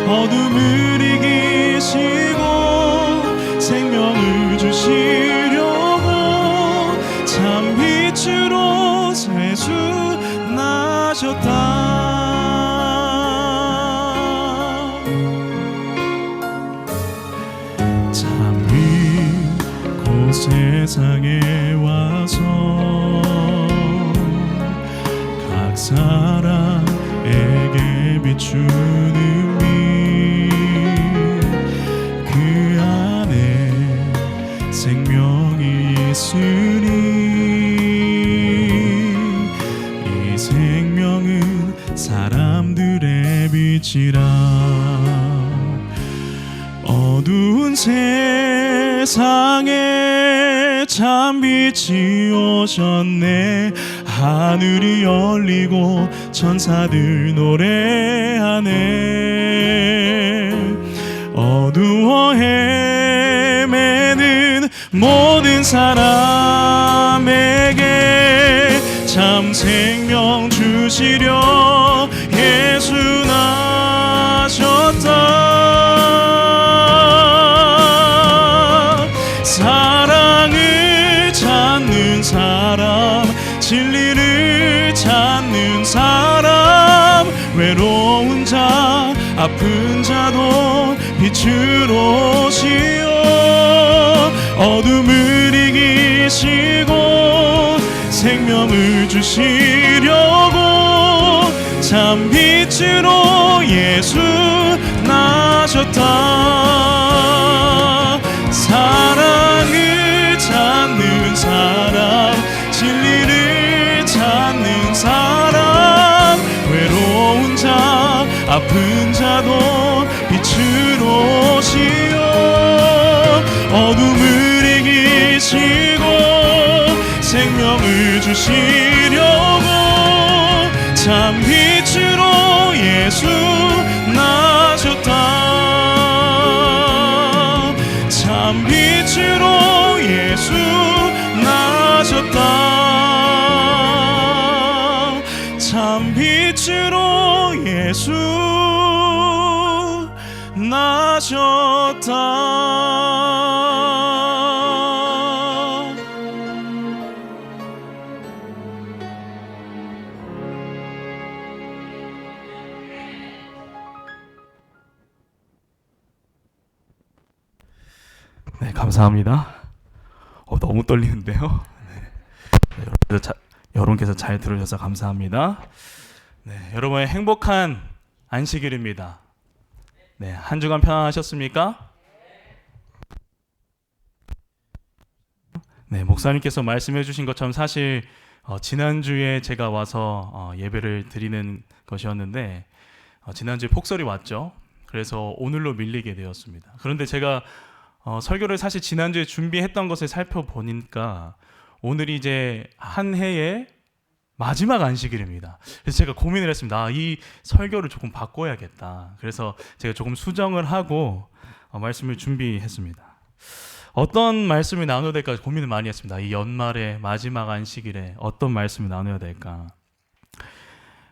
어둠을 이기시고 생명을 주시려고 참 빛으로 세순하셨다. 세상에 와서 각 사람에게 비추는 빛, 그 안에 생명이 있으니 이 생명은 사람들의 빛이라. 어두운 세상에 참 빛이 오셨네. 하늘이 열리고 천사들 노래하네. 어두워 헤매는 모든 사람에게 참 생명 주시려 예수 나셨다. 사랑을 찾는 사람, 진리를 찾는 사람, 외로운 자, 아픈 자도 빛으로 오시오. 어둠을 이기시고 생명을 주시려고 참 빛으로 예수 나셨다. 사랑을 찾는 사람, 진리를 찾는 사람, 외로운 자, 아픈 자도 빛으로 오시오. 어둠을 이기시고 생명을 주시려고 참 빛으로 예수 나셨다. 참 빛으로 예수 나셨다. 참 빛으로 예수 나셨다. 네, 감사합니다. 너무 떨리는데요. 네, 여러분께서 잘 들으셔서 감사합니다. 네, 여러분의 행복한 안식일입니다. 네, 한 주간 편안하셨습니까? 네, 목사님께서 말씀해 주신 것처럼 사실 지난주에 제가 와서 예배를 드리는 것이었는데 지난주에 폭설이 왔죠. 그래서 오늘로 밀리게 되었습니다. 그런데 제가 설교를 사실 지난주에 준비했던 것을 살펴보니까 오늘이 이제 한 해의 마지막 안식일입니다. 그래서 제가 고민을 했습니다. 이 설교를 조금 바꿔야겠다. 그래서 제가 조금 수정을 하고 말씀을 준비했습니다. 어떤 말씀을 나눠야 될까 고민을 많이 했습니다. 이 연말의 마지막 안식일에 어떤 말씀을 나눠야 될까.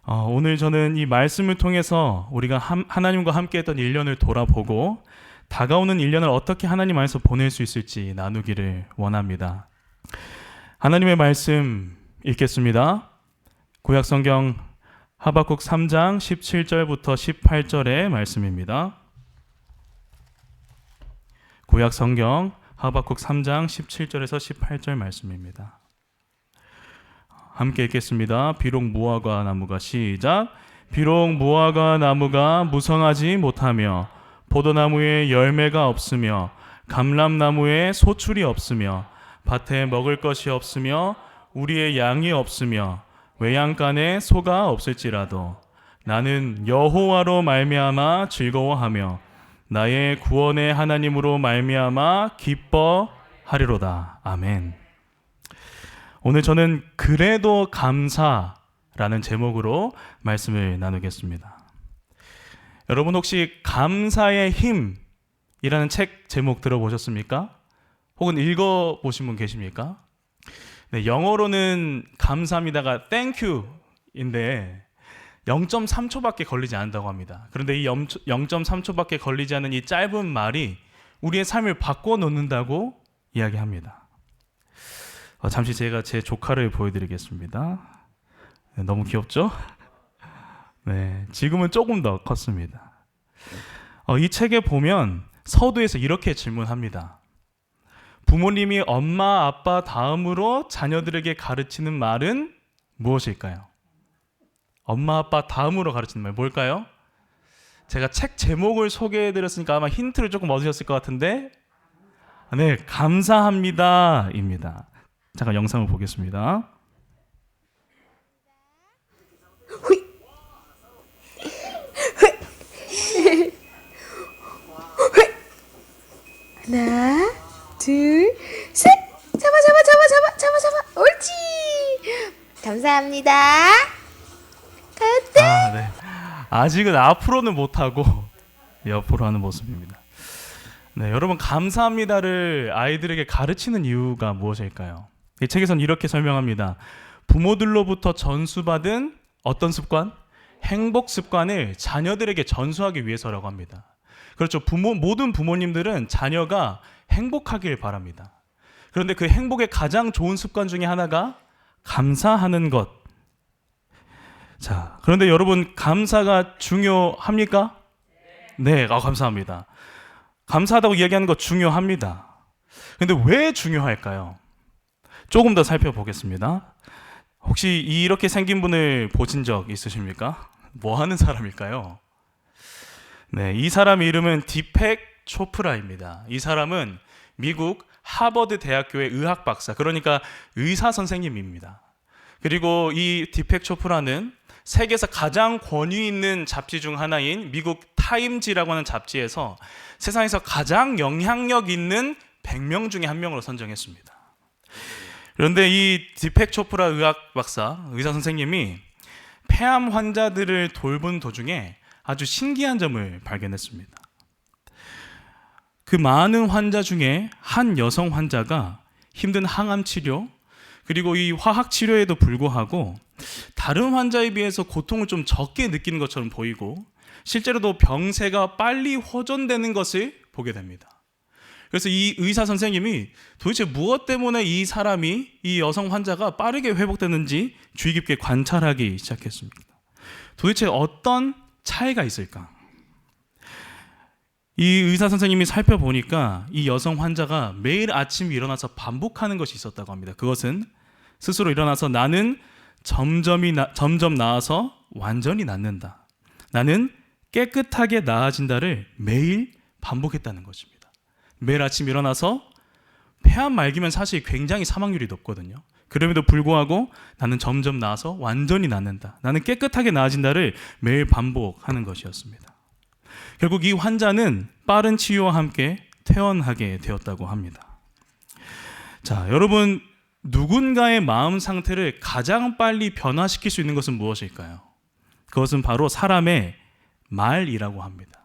오늘 저는 이 말씀을 통해서 우리가 하나님과 함께 했던 1년을 돌아보고 다가오는 1년을 어떻게 하나님 안에서 보낼 수 있을지 나누기를 원합니다. 하나님의 말씀 읽겠습니다. 구약성경 하박국 3장 17절부터 18절의 말씀입니다. 구약성경 하박국 3장 17절에서 18절 말씀입니다. 함께 읽겠습니다. 비록 무화과 나무가 시작. 비록 무화과 나무가 무성하지 못하며 포도나무에 열매가 없으며 감람나무에 소출이 없으며 밭에 먹을 것이 없으며 우리의 양이 없으며 외양간에 소가 없을지라도 나는 여호와로 말미암아 즐거워하며 나의 구원의 하나님으로 말미암아 기뻐하리로다. 아멘. 오늘 저는 그래도 감사라는 제목으로 말씀을 나누겠습니다. 여러분 혹시 감사의 힘이라는 책 제목 들어보셨습니까? 혹은 읽어보신 분 계십니까? 네, 영어로는 감사합니다가 thank you인데 0.3초밖에 걸리지 않는다고 합니다. 그런데 이 0.3초밖에 걸리지 않는 이 짧은 말이 우리의 삶을 바꿔 놓는다고 이야기합니다. 잠시 제가 제 조카를 보여드리겠습니다. 네, 너무 귀엽죠? 네, 지금은 조금 더 컸습니다. 이 책에 보면 서두에서 이렇게 질문합니다. 부모님이 엄마, 아빠 다음으로 자녀들에게 가르치는 말은 무엇일까요? 엄마, 아빠 다음으로 가르치는 말 뭘까요? 제가 책 제목을 소개해드렸으니까 아마 힌트를 조금 얻으셨을 것 같은데, 네, 감사합니다 입니다. 잠깐 영상을 보겠습니다. 하나, 둘, 셋. 잡아. 옳지. 감사합니다. 가요. 네. 아직은 앞으로는 못하고 옆으로 하는 모습입니다. 네, 여러분 감사합니다를 아이들에게 가르치는 이유가 무엇일까요? 이 책에서는 이렇게 설명합니다. 부모들로부터 전수받은 어떤 습관? 행복 습관을 자녀들에게 전수하기 위해서라고 합니다. 그렇죠. 모든 부모님들은 자녀가 행복하길 바랍니다. 그런데 그 행복의 가장 좋은 습관 중에 하나가 감사하는 것. 자, 그런데 여러분 감사가 중요합니까? 네, 감사합니다. 감사하다고 이야기하는 거 중요합니다. 그런데 왜 중요할까요? 조금 더 살펴보겠습니다. 혹시 이렇게 생긴 분을 보신 적 있으십니까? 뭐 하는 사람일까요? 네, 이 사람 이름은 디펙 초프라입니다. 이 사람은 미국 하버드 대학교의 의학 박사, 그러니까 의사 선생님입니다. 그리고 이 디펙 초프라는 세계에서 가장 권위 있는 잡지 중 하나인 미국 타임지라고 하는 잡지에서 세상에서 가장 영향력 있는 100명 중에 한 명으로 선정했습니다. 그런데 이 디펙 초프라 의학 박사, 의사 선생님이 폐암 환자들을 돌본 도중에 아주 신기한 점을 발견했습니다. 그 많은 환자 중에 한 여성 환자가 힘든 항암 치료, 그리고 이 화학 치료에도 불구하고 다른 환자에 비해서 고통을 좀 적게 느끼는 것처럼 보이고 실제로도 병세가 빨리 호전되는 것을 보게 됩니다. 그래서 이 의사 선생님이 도대체 무엇 때문에 이 사람이, 이 여성 환자가 빠르게 회복되는지 주의 깊게 관찰하기 시작했습니다. 도대체 어떤 차이가 있을까? 이 의사 선생님이 살펴보니까 이 여성 환자가 매일 아침 일어나서 반복하는 것이 있었다고 합니다. 그것은 스스로 일어나서 나는 점점 나아서 완전히 낫는다. 나는 깨끗하게 나아진다를 매일 반복했다는 것입니다. 매일 아침 일어나서 폐암 말기면 사실 굉장히 사망률이 높거든요. 그럼에도 불구하고 나는 점점 나아서 완전히 낫는다. 나는 깨끗하게 나아진다를 매일 반복하는 것이었습니다. 결국 이 환자는 빠른 치유와 함께 퇴원하게 되었다고 합니다. 자, 여러분, 누군가의 마음 상태를 가장 빨리 변화시킬 수 있는 것은 무엇일까요? 그것은 바로 사람의 말이라고 합니다.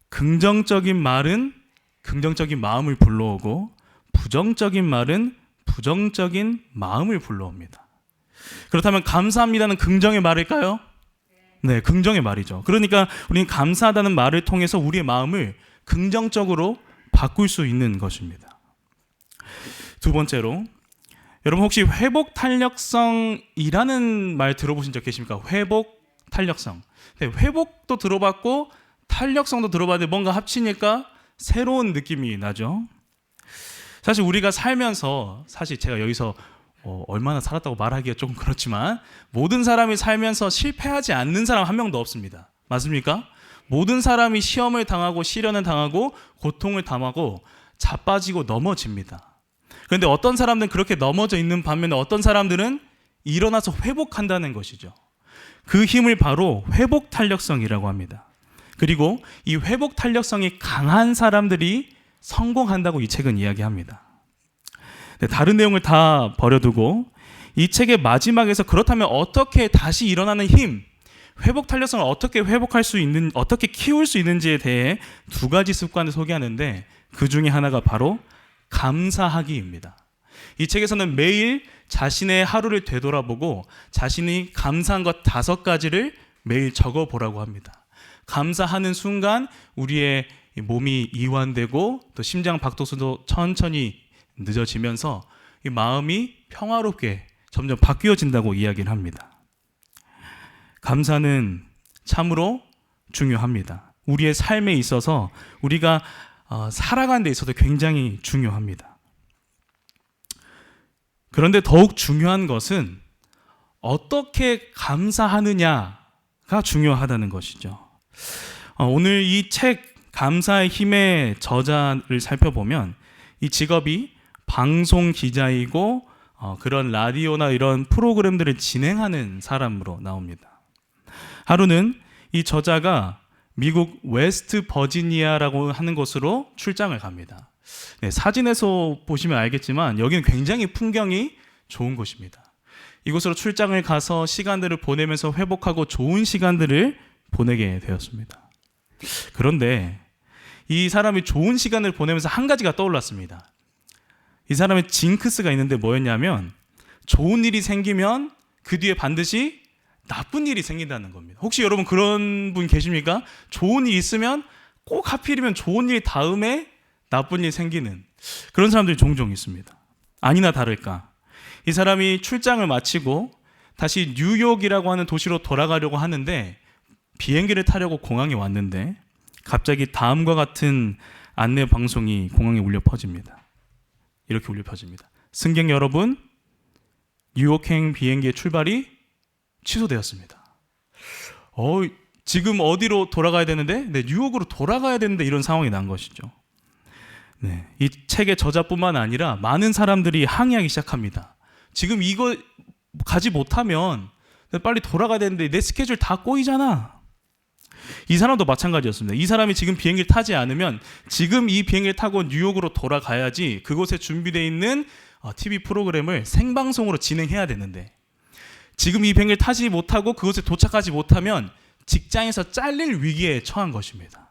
긍정적인 말은 긍정적인 마음을 불러오고 부정적인 말은 부정적인 마음을 불러옵니다. 그렇다면 감사합니다는 긍정의 말일까요? 네, 긍정의 말이죠. 그러니까 우리는 감사하다는 말을 통해서 우리의 마음을 긍정적으로 바꿀 수 있는 것입니다. 두 번째로, 여러분 혹시 회복 탄력성이라는 말 들어보신 적 계십니까? 회복 탄력성. 네, 회복도 들어봤고 탄력성도 들어봤는데 뭔가 합치니까 새로운 느낌이 나죠. 사실 우리가 살면서, 사실 제가 여기서 얼마나 살았다고 말하기가 조금 그렇지만 모든 사람이 살면서 실패하지 않는 사람 한 명도 없습니다. 맞습니까? 모든 사람이 시험을 당하고 시련을 당하고 고통을 당하고 자빠지고 넘어집니다. 그런데 어떤 사람들은 그렇게 넘어져 있는 반면에 어떤 사람들은 일어나서 회복한다는 것이죠. 그 힘을 바로 회복 탄력성이라고 합니다. 그리고 이 회복 탄력성이 강한 사람들이 성공한다고 이 책은 이야기합니다. 네, 다른 내용을 다 버려두고 이 책의 마지막에서 그렇다면 어떻게 다시 일어나는 힘, 회복 탄력성을 어떻게 회복할 수 있는, 어떻게 키울 수 있는지에 대해 두 가지 습관을 소개하는데 그 중에 하나가 바로 감사하기입니다. 이 책에서는 매일 자신의 하루를 되돌아보고 자신이 감사한 것 5가지를 매일 적어보라고 합니다. 감사하는 순간 우리의 몸이 이완되고 또 심장 박동수도 천천히 늦어지면서 이 마음이 평화롭게 점점 바뀌어진다고 이야기를 합니다. 감사는 참으로 중요합니다. 우리의 삶에 있어서 우리가 살아가는 데 있어서 굉장히 중요합니다. 그런데 더욱 중요한 것은 어떻게 감사하느냐가 중요하다는 것이죠. 오늘 이 책 감사의 힘의 저자를 살펴보면 이 직업이 방송 기자이고 그런 라디오나 이런 프로그램들을 진행하는 사람으로 나옵니다. 하루는 이 저자가 미국 웨스트 버지니아라고 하는 곳으로 출장을 갑니다. 네, 사진에서 보시면 알겠지만 여기는 굉장히 풍경이 좋은 곳입니다. 이곳으로 출장을 가서 시간들을 보내면서 회복하고 좋은 시간들을 보내게 되었습니다. 그런데 이 사람이 좋은 시간을 보내면서 한 가지가 떠올랐습니다. 이 사람의 징크스가 있는데 뭐였냐면 좋은 일이 생기면 그 뒤에 반드시 나쁜 일이 생긴다는 겁니다. 혹시 여러분 그런 분 계십니까? 좋은 일이 있으면 꼭 하필이면 좋은 일 다음에 나쁜 일이 생기는 그런 사람들이 종종 있습니다. 아니나 다를까 이 사람이 출장을 마치고 다시 뉴욕이라고 하는 도시로 돌아가려고 하는데 비행기를 타려고 공항에 왔는데 갑자기 다음과 같은 안내 방송이 공항에 울려 퍼집니다. 이렇게 울려 퍼집니다. 승객 여러분, 뉴욕행 비행기의 출발이 취소되었습니다. 지금 어디로 돌아가야 되는데? 네, 뉴욕으로 돌아가야 되는데 이런 상황이 난 것이죠. 네, 이 책의 저자뿐만 아니라 많은 사람들이 항의하기 시작합니다. 지금 이거 가지 못하면 빨리 돌아가야 되는데 내 스케줄 다 꼬이잖아. 이 사람도 마찬가지였습니다. 이 사람이 지금 비행기를 타지 않으면 지금 이 비행기를 타고 뉴욕으로 돌아가야지 그곳에 준비되어 있는 TV 프로그램을 생방송으로 진행해야 되는데 지금 이 비행기를 타지 못하고 그곳에 도착하지 못하면 직장에서 잘릴 위기에 처한 것입니다.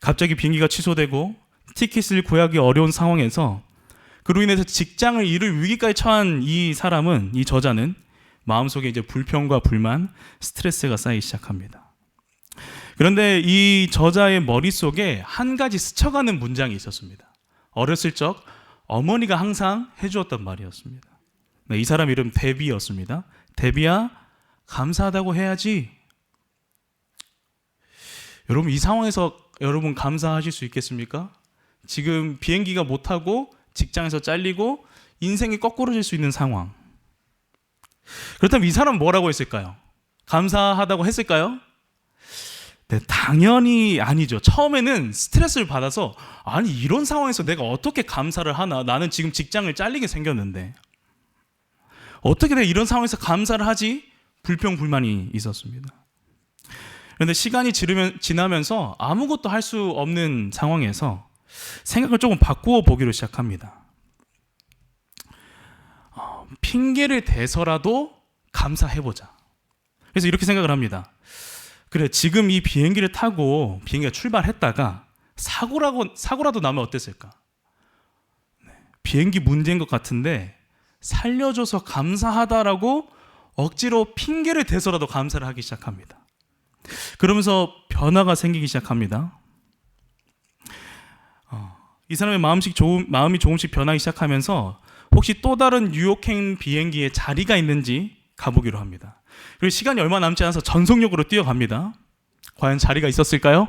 갑자기 비행기가 취소되고 티켓을 구하기 어려운 상황에서 그로 인해서 직장을 잃을 위기까지 처한 이 사람은, 이 저자는 마음속에 이제 불평과 불만, 스트레스가 쌓이기 시작합니다. 그런데 이 저자의 머릿속에 한 가지 스쳐가는 문장이 있었습니다. 어렸을 적 어머니가 항상 해주었던 말이었습니다. 네, 이 사람 이름 데비였습니다. 데비야, 감사하다고 해야지. 여러분 이 상황에서 여러분 감사하실 수 있겠습니까? 지금 비행기가 못 타고 직장에서 잘리고 인생이 거꾸로질 수 있는 상황. 그렇다면 이 사람은 뭐라고 했을까요? 감사하다고 했을까요? 네, 당연히 아니죠. 처음에는 스트레스를 받아서 아니 이런 상황에서 내가 어떻게 감사를 하나? 나는 지금 직장을 잘리게 생겼는데 어떻게 내가 이런 상황에서 감사를 하지? 불평불만이 있었습니다. 그런데 시간이 지나면서 아무것도 할 수 없는 상황에서 생각을 조금 바꾸어 보기로 시작합니다. 핑계를 대서라도 감사해보자. 그래서 이렇게 생각을 합니다. 그래, 지금 이 비행기를 타고 비행기가 출발했다가 사고라도 나면 어땠을까? 비행기 문제인 것 같은데 살려줘서 감사하다라고 억지로 핑계를 대서라도 감사를 하기 시작합니다. 그러면서 변화가 생기기 시작합니다. 이 사람의 마음이 조금씩 변하기 시작하면서 혹시 또 다른 뉴욕행 비행기에 자리가 있는지 가보기로 합니다. 그리고 시간이 얼마 남지 않아서 전속력으로 뛰어갑니다. 과연 자리가 있었을까요?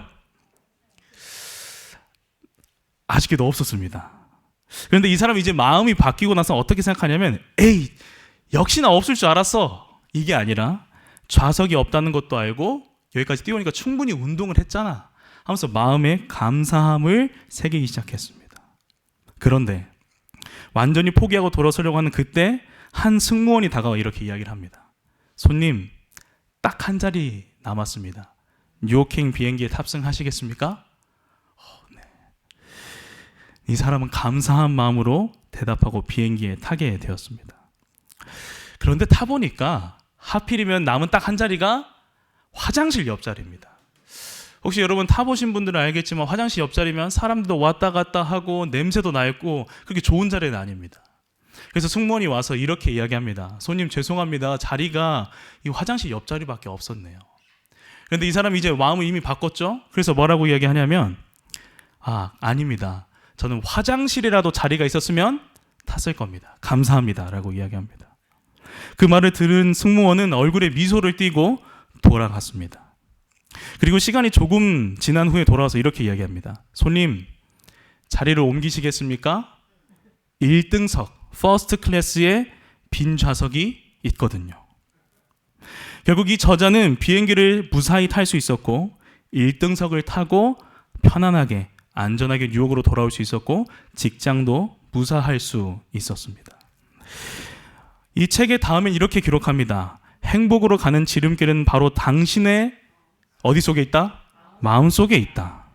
아쉽게도 없었습니다. 그런데 이 사람이 이제 마음이 바뀌고 나서 어떻게 생각하냐면 에이, 역시나 없을 줄 알았어. 이게 아니라 좌석이 없다는 것도 알고 여기까지 뛰어오니까 충분히 운동을 했잖아 하면서 마음에 감사함을 새기기 시작했습니다. 그런데 완전히 포기하고 돌아서려고 하는 그때 한 승무원이 다가와 이렇게 이야기를 합니다. 손님, 딱 한 자리 남았습니다. 뉴욕행 비행기에 탑승하시겠습니까? 네. 이 사람은 감사한 마음으로 대답하고 비행기에 타게 되었습니다. 그런데 타보니까 하필이면 남은 딱 한 자리가 화장실 옆자리입니다. 혹시 여러분 타보신 분들은 알겠지만 화장실 옆자리면 사람들도 왔다 갔다 하고 냄새도 나 있고 그렇게 좋은 자리는 아닙니다. 그래서 승무원이 와서 이렇게 이야기합니다. 손님 죄송합니다. 자리가 이 화장실 옆자리밖에 없었네요. 그런데 이 사람이 이제 마음을 이미 바꿨죠. 그래서 뭐라고 이야기하냐면 아닙니다. 저는 화장실이라도 자리가 있었으면 탔을 겁니다. 감사합니다. 라고 이야기합니다. 그 말을 들은 승무원은 얼굴에 미소를 띠고 돌아갔습니다. 그리고 시간이 조금 지난 후에 돌아와서 이렇게 이야기합니다. 손님, 자리를 옮기시겠습니까? 1등석, 퍼스트 클래스에 빈 좌석이 있거든요. 결국 이 저자는 비행기를 무사히 탈 수 있었고 1등석을 타고 편안하게 안전하게 뉴욕으로 돌아올 수 있었고 직장도 무사할 수 있었습니다. 이 책의 다음엔 이렇게 기록합니다. 행복으로 가는 지름길은 바로 당신의 어디 속에 있다? 마음 속에 있다.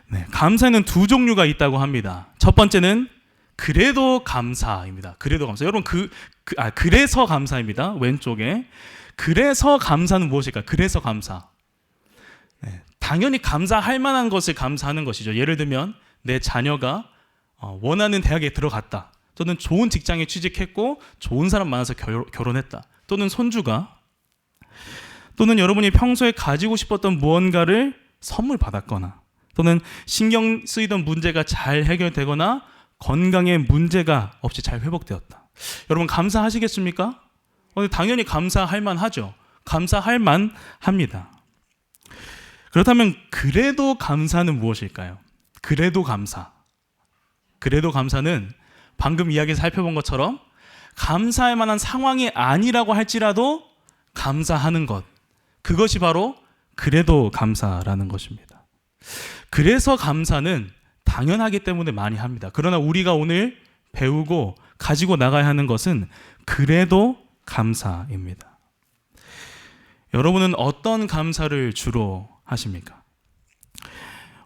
네, 감사에는 두 종류가 있다고 합니다. 첫 번째는 그래도 감사입니다. 그래도 감사. 여러분 그래서 감사입니다. 왼쪽에. 그래서 감사는 무엇일까? 그래서 감사. 네, 당연히 감사할 만한 것을 감사하는 것이죠. 예를 들면 내 자녀가 원하는 대학에 들어갔다. 또는 좋은 직장에 취직했고 좋은 사람 만나서 결혼했다. 또는 손주가 또는 여러분이 평소에 가지고 싶었던 무언가를 선물 받았거나 또는 신경 쓰이던 문제가 잘 해결되거나 건강에 문제가 없이 잘 회복되었다. 여러분 감사하시겠습니까? 당연히 감사할 만하죠. 감사할 만합니다. 그렇다면 그래도 감사는 무엇일까요? 그래도 감사. 그래도 감사는 방금 이야기 살펴본 것처럼 감사할 만한 상황이 아니라고 할지라도 감사하는 것. 그것이 바로 그래도 감사라는 것입니다. 그래서 감사는 당연하기 때문에 많이 합니다. 그러나 우리가 오늘 배우고 가지고 나가야 하는 것은 그래도 감사입니다. 여러분은 어떤 감사를 주로 하십니까?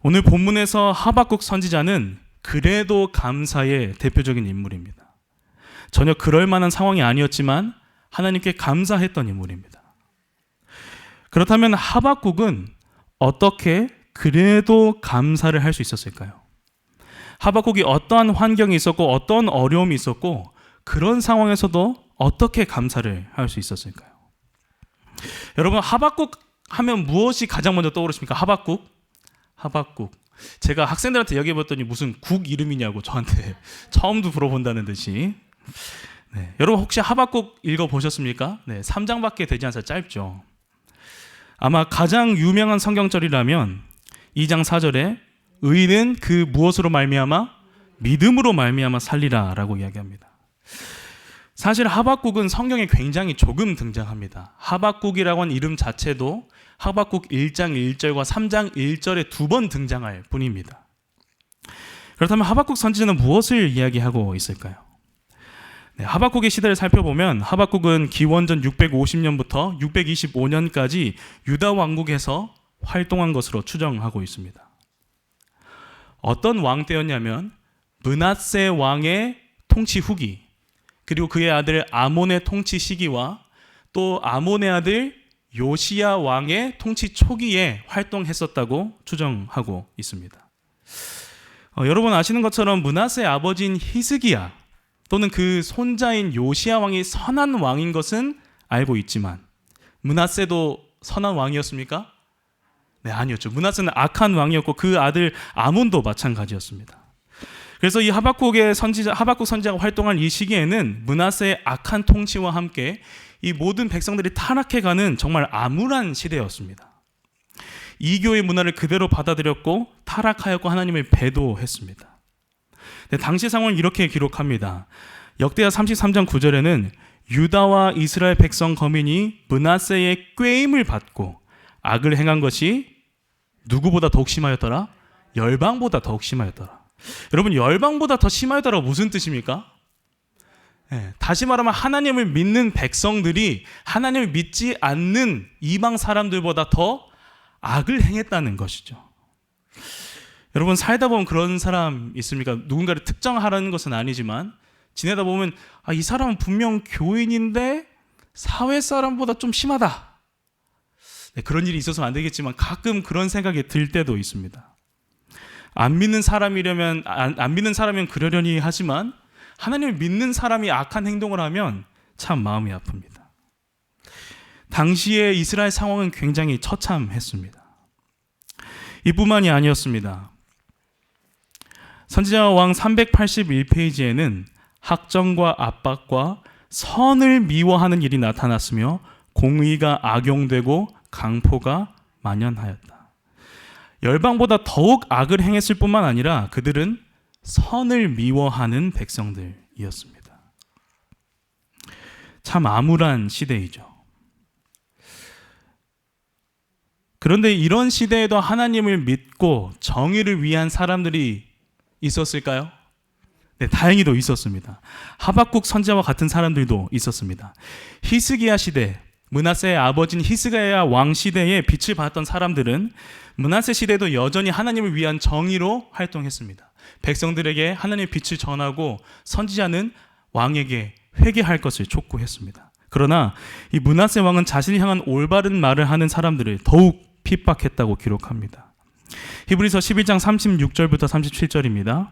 오늘 본문에서 하박국 선지자는 그래도 감사의 대표적인 인물입니다. 전혀 그럴 만한 상황이 아니었지만 하나님께 감사했던 인물입니다. 그렇다면 하박국은 어떻게 그래도 감사를 할 수 있었을까요? 하박국이 어떠한 환경이 있었고 어떤 어려움이 있었고 그런 상황에서도 어떻게 감사를 할 수 있었을까요? 여러분 하박국 하면 무엇이 가장 먼저 떠오르십니까? 하박국? 제가 학생들한테 얘기해봤더니 무슨 국 이름이냐고 저한테 처음도 물어본다는 듯이. 네, 여러분 혹시 하박국 읽어보셨습니까? 네, 3장밖에 되지 않아서 짧죠. 아마 가장 유명한 성경절이라면 2장 4절에 의인은 그 무엇으로 말미암아? 믿음으로 말미암아 살리라 라고 이야기합니다. 사실 하박국은 성경에 굉장히 조금 등장합니다. 하박국이라고 하는 이름 자체도 하박국 1장 1절과 3장 1절에 2번 등장할 뿐입니다. 그렇다면 하박국 선지자는 무엇을 이야기하고 있을까요? 네, 하박국의 시대를 살펴보면 하박국은 기원전 650년부터 625년까지 유다 왕국에서 활동한 것으로 추정하고 있습니다. 어떤 왕 때였냐면 므낫세 왕의 통치 후기, 그리고 그의 아들 아몬의 통치 시기와 또 아몬의 아들 요시야 왕의 통치 초기에 활동했었다고 추정하고 있습니다. 여러분 아시는 것처럼 므낫세의 아버지인 히스기야 또는 그 손자인 요시야 왕이 선한 왕인 것은 알고 있지만 므낫세도 선한 왕이었습니까? 네, 아니었죠. 므낫세는 악한 왕이었고 그 아들 아몬도 마찬가지였습니다. 그래서 이 하박국 선지자가 활동한 이 시기에는 므낫세의 악한 통치와 함께 이 모든 백성들이 타락해가는 정말 암울한 시대였습니다. 이교의 문화를 그대로 받아들였고 타락하였고 하나님을 배도했습니다. 네, 당시 상황을 이렇게 기록합니다. 역대하 33장 9절에는 유다와 이스라엘 백성 거민이 므낫세의 꾀임을 받고 악을 행한 것이 누구보다 더욱 심하였더라? 열방보다 더욱 심하였더라. 여러분 열방보다 더 심하였더라가 무슨 뜻입니까? 네, 다시 말하면 하나님을 믿는 백성들이 하나님을 믿지 않는 이방 사람들보다 더 악을 행했다는 것이죠. 여러분 살다 보면 그런 사람 있습니까? 누군가를 특정하라는 것은 아니지만 지내다 보면 이 사람은 분명 교인인데 사회 사람보다 좀 심하다. 네, 그런 일이 있어서는 안 되겠지만 가끔 그런 생각이 들 때도 있습니다. 안 믿는 사람이면 그러려니 하지만 하나님을 믿는 사람이 악한 행동을 하면 참 마음이 아픕니다. 당시의 이스라엘 상황은 굉장히 처참했습니다. 이뿐만이 아니었습니다. 선지자 왕 381페이지에는 학정과 압박과 선을 미워하는 일이 나타났으며 공의가 악용되고 강포가 만연하였다. 열방보다 더욱 악을 행했을 뿐만 아니라 그들은 선을 미워하는 백성들이었습니다. 참 암울한 시대이죠. 그런데 이런 시대에도 하나님을 믿고 정의를 위한 사람들이 있었을까요? 네, 다행히도 있었습니다. 하박국 선지자와 같은 사람들도 있었습니다. 히스기야 시대, 므낫세의 아버지인 히스기야 왕 시대에 빛을 발했던 사람들은 므낫세 시대에도 여전히 하나님을 위한 정의로 활동했습니다. 백성들에게 하나님의 빛을 전하고 선지자는 왕에게 회개할 것을 촉구했습니다. 그러나 이 므낫세 왕은 자신을 향한 올바른 말을 하는 사람들을 더욱 핍박했다고 기록합니다. 히브리서 11장 36절부터 37절입니다.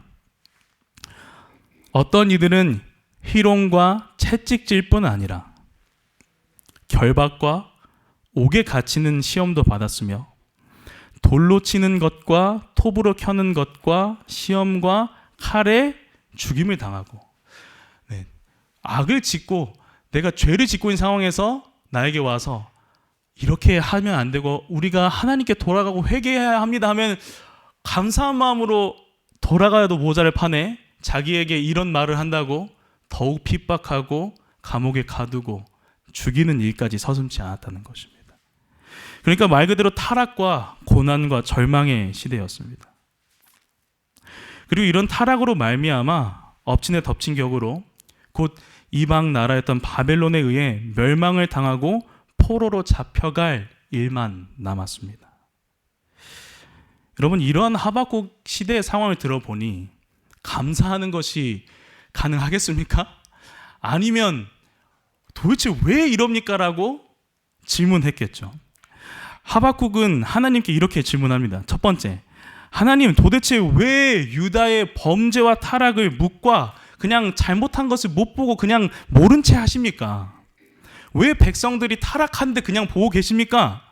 어떤 이들은 희롱과 채찍질 뿐 아니라 결박과 옥에 갇히는 시험도 받았으며 돌로 치는 것과 톱으로 켜는 것과 시험과 칼에 죽임을 당하고, 네, 악을 짓고 내가 죄를 짓고 있는 상황에서 나에게 와서 이렇게 하면 안 되고 우리가 하나님께 돌아가고 회개해야 합니다 하면 감사한 마음으로 돌아가야도 모자랄 판에 자기에게 이런 말을 한다고 더욱 핍박하고 감옥에 가두고 죽이는 일까지 서슴지 않았다는 것입니다. 그러니까 말 그대로 타락과 고난과 절망의 시대였습니다. 그리고 이런 타락으로 말미암아 엎친 데 덮친 격으로 곧 이방 나라였던 바벨론에 의해 멸망을 당하고 포로로 잡혀갈 일만 남았습니다. 여러분, 이러한 하박국 시대의 상황을 들어보니 감사하는 것이 가능하겠습니까? 아니면 도대체 왜 이럽니까? 라고 질문했겠죠. 하박국은 하나님께 이렇게 질문합니다. 첫 번째, 하나님 도대체 왜 유다의 범죄와 타락을 묵과 그냥 잘못한 것을 못 보고 그냥 모른 채 하십니까? 왜 백성들이 타락한데 그냥 보고 계십니까?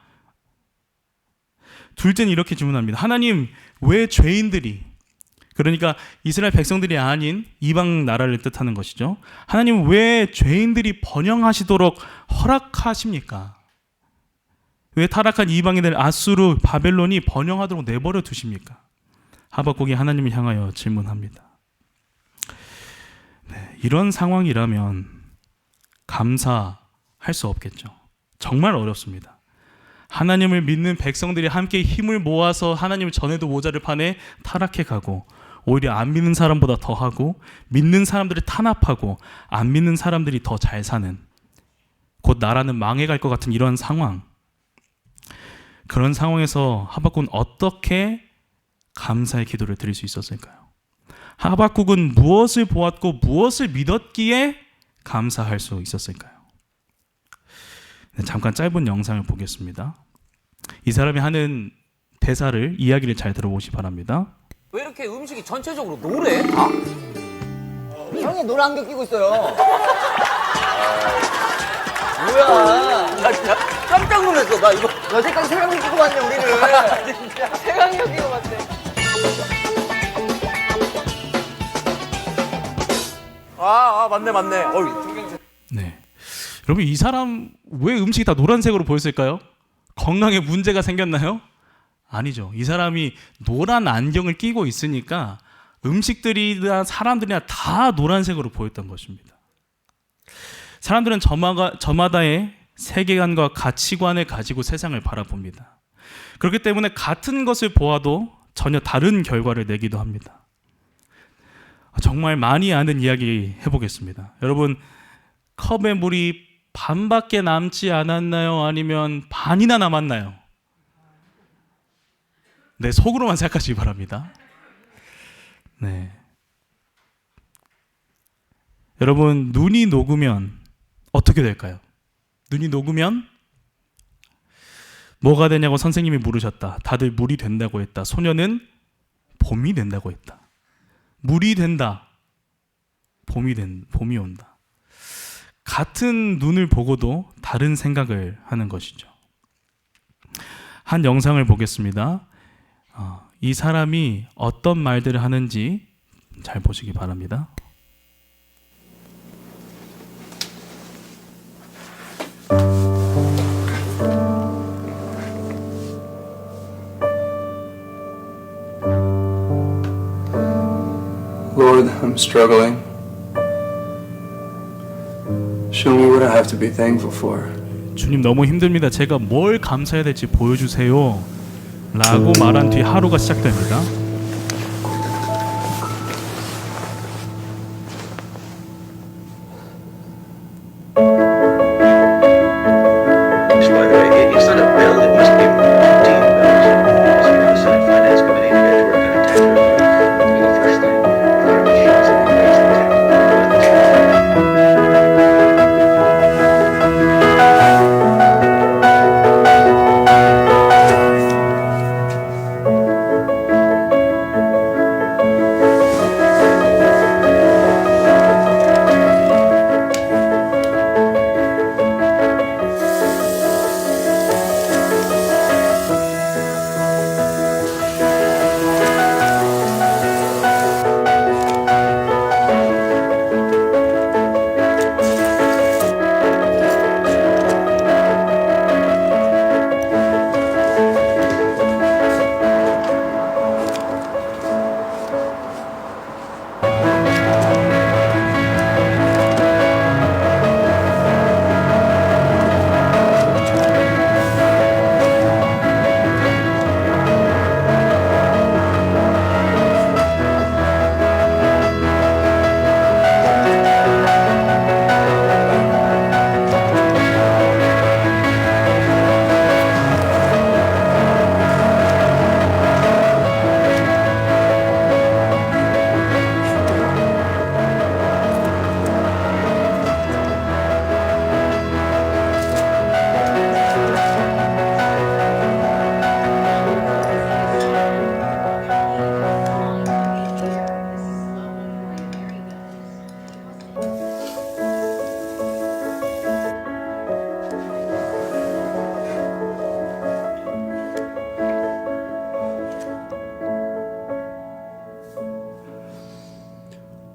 둘째는 이렇게 질문합니다. 하나님, 왜 죄인들이, 그러니까 이스라엘 백성들이 아닌 이방 나라를 뜻하는 것이죠. 하나님, 왜 죄인들이 번영하시도록 허락하십니까? 왜 타락한 이방인들 아수르, 바벨론이 번영하도록 내버려 두십니까? 하박국이 하나님을 향하여 질문합니다. 네, 이런 상황이라면 감사할 수 없겠죠. 정말 어렵습니다. 하나님을 믿는 백성들이 함께 힘을 모아서 하나님을 전해도 모자를 판에 타락해 가고 오히려 안 믿는 사람보다 더하고 믿는 사람들을 탄압하고 안 믿는 사람들이 더 잘 사는, 곧 나라는 망해갈 것 같은 이런 상황, 그런 상황에서 하박국은 어떻게 감사의 기도를 드릴 수 있었을까요? 하박국은 무엇을 보았고 무엇을 믿었기에 감사할 수 있었을까요? 네, 잠깐 짧은 영상을 보겠습니다. 이 사람이 하는 대사를, 이야기를 잘 들어보시기 바랍니다. 왜 이렇게 음식이 전체적으로 노래? 형이 노란 안경 끼고 있어요. 뭐야? 나 진짜 깜짝 놀랐어. 나 이거 여태까지 세강이 끼고 왔네 우리는. 진짜 세강이 형 이거 봤대. 맞네. 네, 여러분, 이 사람 왜 음식이 다 노란색으로 보였을까요? 건강에 문제가 생겼나요? 아니죠. 이 사람이 노란 안경을 끼고 있으니까 음식들이나 사람들이나 다 노란색으로 보였던 것입니다. 사람들은 저마다의 세계관과 가치관을 가지고 세상을 바라봅니다. 그렇기 때문에 같은 것을 보아도 전혀 다른 결과를 내기도 합니다. 정말 많이 아는 이야기 해보겠습니다. 여러분, 컵에 물이 반밖에 남지 않았나요? 아니면 반이나 남았나요? 네, 속으로만 생각하시기 바랍니다. 네. 여러분, 눈이 녹으면 어떻게 될까요? 눈이 녹으면 뭐가 되냐고 선생님이 물으셨다. 다들 물이 된다고 했다. 소녀는 봄이 된다고 했다. 물이 된다. 봄이 온다. 같은 눈을 보고도 다른 생각을 하는 것이죠. 한 영상을 보겠습니다. 이 사람이 어떤 말들을 하는지 잘 보시기 바랍니다. Lord, I'm struggling. Show me what I have to be thankful for. 주님 너무 힘듭니다. 제가 뭘 감사해야 될지 보여주세요. 라고 말한 뒤 하루가 시작됩니다. By the way, it's not a bill, it must be routine bills. So the Senate Finance Committee today we're going to tax reform. The first thing, there are issues that raise the tax.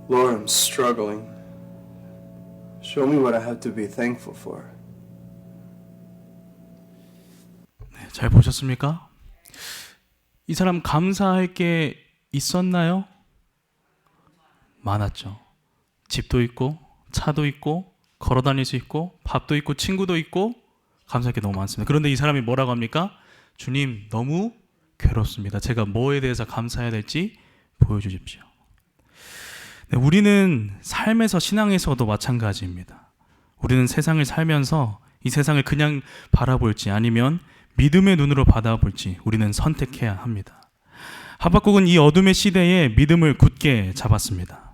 Lord, I'm struggling. Show me what I have to be thankful for. 잘 보셨습니까? 이 사람 감사할 게 있었나요? 많았죠. 집도 있고 차도 있고 걸어 다닐 수 있고 밥도 있고 친구도 있고 감사할 게 너무 많습니다. 그런데 이 사람이 뭐라고 합니까? 주님 너무 괴롭습니다. 제가 뭐에 대해서 감사해야 될지 보여주십시오. 네, 우리는 삶에서 신앙에서도 마찬가지입니다. 우리는 세상을 살면서 이 세상을 그냥 바라볼지 아니면 믿음의 눈으로 받아볼지 우리는 선택해야 합니다. 하박국은 이 어둠의 시대에 믿음을 굳게 잡았습니다.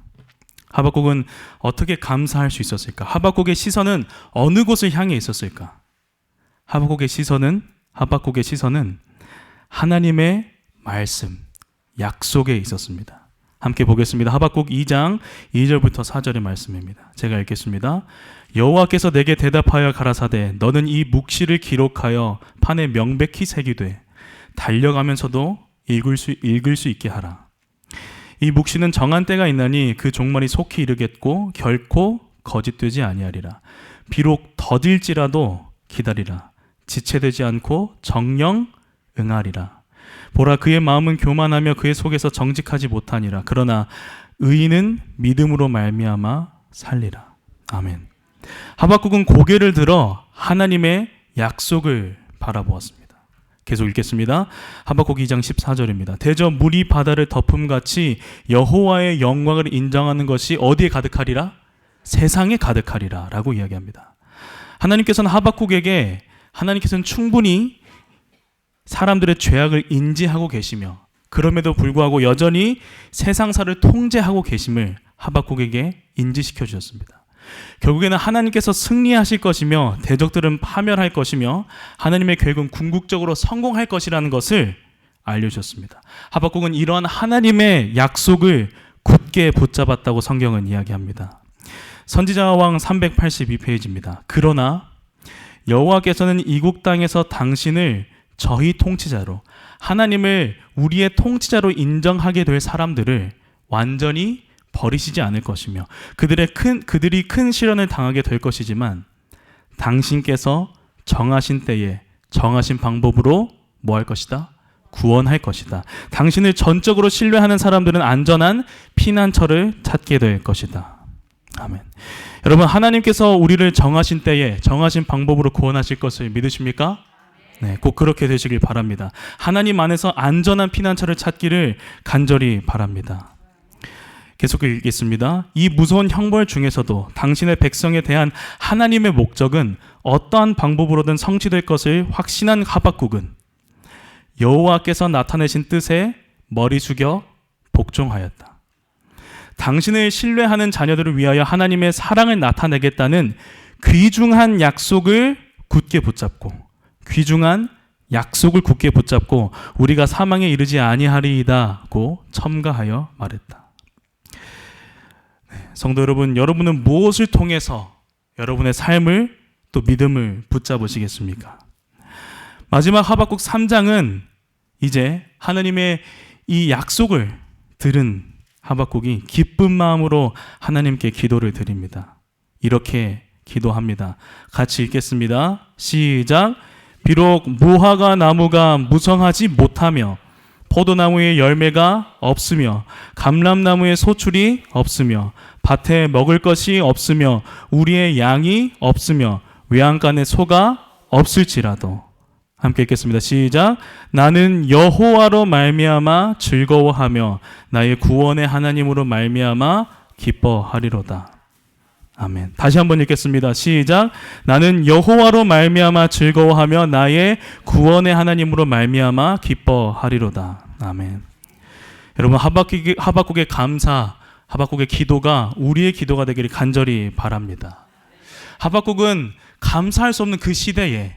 하박국은 어떻게 감사할 수 있었을까? 하박국의 시선은 어느 곳을 향해 있었을까? 하박국의 시선은 하나님의 말씀, 약속에 있었습니다. 함께 보겠습니다. 하박국 2장 2절부터 4절의 말씀입니다. 제가 읽겠습니다. 여호와께서 내게 대답하여 가라사대 너는 이 묵시를 기록하여 판에 명백히 새기되 달려가면서도 읽을 수 있게 하라. 이 묵시는 정한 때가 있나니 그 종말이 속히 이르겠고 결코 거짓되지 아니하리라. 비록 더딜지라도 기다리라. 지체되지 않고 정령 응하리라. 보라 그의 마음은 교만하며 그의 속에서 정직하지 못하니라. 그러나 의인은 믿음으로 말미암아 살리라. 아멘. 하박국은 고개를 들어 하나님의 약속을 바라보았습니다. 계속 읽겠습니다. 하박국 2장 14절입니다. 대저 물이 바다를 덮음같이 여호와의 영광을 인정하는 것이 어디에 가득하리라? 세상에 가득하리라 라고 이야기합니다. 하나님께서는 충분히 사람들의 죄악을 인지하고 계시며 그럼에도 불구하고 여전히 세상사를 통제하고 계심을 하박국에게 인지시켜 주셨습니다. 결국에는 하나님께서 승리하실 것이며 대적들은 파멸할 것이며 하나님의 계획은 궁극적으로 성공할 것이라는 것을 알려주셨습니다. 하박국은 이러한 하나님의 약속을 굳게 붙잡았다고 성경은 이야기합니다. 선지자왕 382페이지입니다. 그러나 여호와께서는 이국 땅에서 당신을 저희 통치자로, 하나님을 우리의 통치자로 인정하게 될 사람들을 완전히 버리시지 않을 것이며 그들이 큰 시련을 당하게 될 것이지만 당신께서 정하신 때에 정하신 방법으로 뭐 할 것이다? 구원할 것이다. 당신을 전적으로 신뢰하는 사람들은 안전한 피난처를 찾게 될 것이다. 아멘. 여러분, 하나님께서 우리를 정하신 때에 정하신 방법으로 구원하실 것을 믿으십니까? 네, 꼭 그렇게 되시길 바랍니다. 하나님 안에서 안전한 피난처를 찾기를 간절히 바랍니다. 계속 읽겠습니다. 이 무서운 형벌 중에서도 당신의 백성에 대한 하나님의 목적은 어떠한 방법으로든 성취될 것을 확신한 하박국은 여호와께서 나타내신 뜻에 머리 숙여 복종하였다. 당신을 신뢰하는 자녀들을 위하여 하나님의 사랑을 나타내겠다는 귀중한 약속을 굳게 붙잡고 우리가 사망에 이르지 아니하리이다고 첨가하여 말했다. 성도 여러분, 여러분은 무엇을 통해서 여러분의 삶을 또 믿음을 붙잡으시겠습니까? 마지막 하박국 3장은 이제 하나님의 이 약속을 들은 하박국이 기쁜 마음으로 하나님께 기도를 드립니다. 이렇게 기도합니다. 같이 읽겠습니다. 시작. 비록 무화과 나무가 무성하지 못하며 포도나무의 열매가 없으며 감람나무의 소출이 없으며 밭에 먹을 것이 없으며 우리의 양이 없으며 외양간에 소가 없을지라도, 함께 읽겠습니다. 시작. 나는 여호와로 말미암아 즐거워하며 나의 구원의 하나님으로 말미암아 기뻐하리로다. 아멘. 다시 한번 읽겠습니다. 시작. 나는 여호와로 말미암아 즐거워하며 나의 구원의 하나님으로 말미암아 기뻐하리로다. 아멘. 여러분, 하박국의 감사, 하박국의 기도가 우리의 기도가 되기를 간절히 바랍니다. 하박국은 감사할 수 없는 그 시대에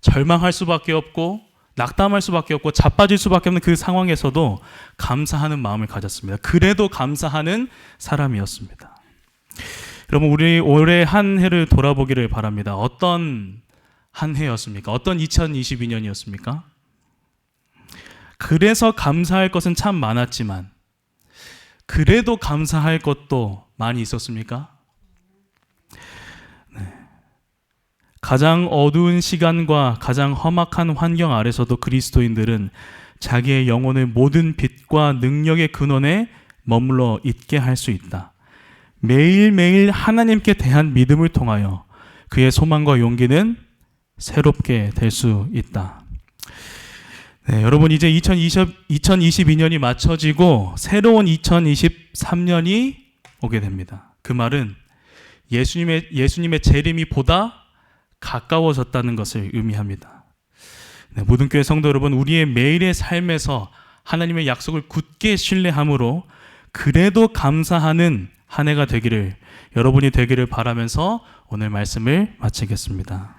절망할 수밖에 없고 낙담할 수밖에 없고 자빠질 수밖에 없는 그 상황에서도 감사하는 마음을 가졌습니다. 그래도 감사하는 사람이었습니다. 여러분, 우리 올해 한 해를 돌아보기를 바랍니다. 어떤 한 해였습니까? 어떤 2022년이었습니까? 그래서 감사할 것은 참 많았지만 그래도 감사할 것도 많이 있었습니까? 네. 가장 어두운 시간과 가장 험악한 환경 아래서도 그리스도인들은 자기의 영혼을 모든 빛과 능력의 근원에 머물러 있게 할 수 있다. 매일매일 하나님께 대한 믿음을 통하여 그의 소망과 용기는 새롭게 될 수 있다. 네, 여러분, 이제 2022년이 맞춰지고 새로운 2023년이 오게 됩니다. 그 말은 예수님의 재림이 보다 가까워졌다는 것을 의미합니다. 네, 모든 교회 성도 여러분, 우리의 매일의 삶에서 하나님의 약속을 굳게 신뢰함으로 그래도 감사하는 한 해가 되기를, 여러분이 되기를 바라면서 오늘 말씀을 마치겠습니다.